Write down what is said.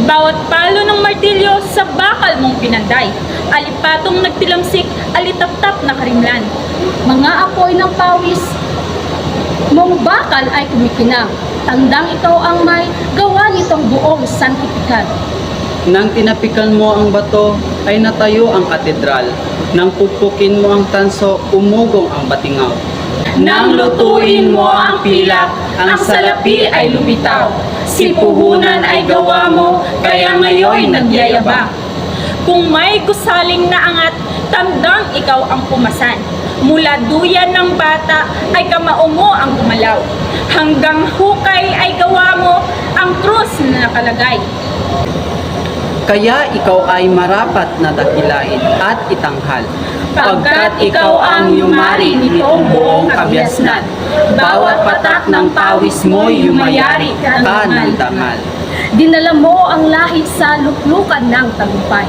Bawat palo ng martilyo sa bakal mong pinanday, alipatong nagtilamsik, alitaptap na karimlan. Mga apoy ng pawis mong bakal ay kumikinang. Tandang ikaw ang may gawa nitong buong santipikal. Nang tinapikan mo ang bato, ay natayo ang katedral. Nang puppukin mo ang tanso, umugong ang batingaw. Nang lutuin mo ang pilak, ang salapi ay lumitaw. Si puhunan ay gawa mo, kaya ngayon nagyayabang. Kung may gusaling na angat, tandang ikaw ang pumasan. Mula duyan ng bata ay kamao mo ang gumalaw. Hanggang hukay ay gawa mo ang krus na nakalagay. Kaya ikaw ay marapat na dakilain at itanghal. Pagkat ikaw ang yumari nitong buong kabyasnan. Bawat patak ng pawis mo yumayari ka Ka ng ng dangal. Dinala mo ang lahi sa luklukan ng tagumpay.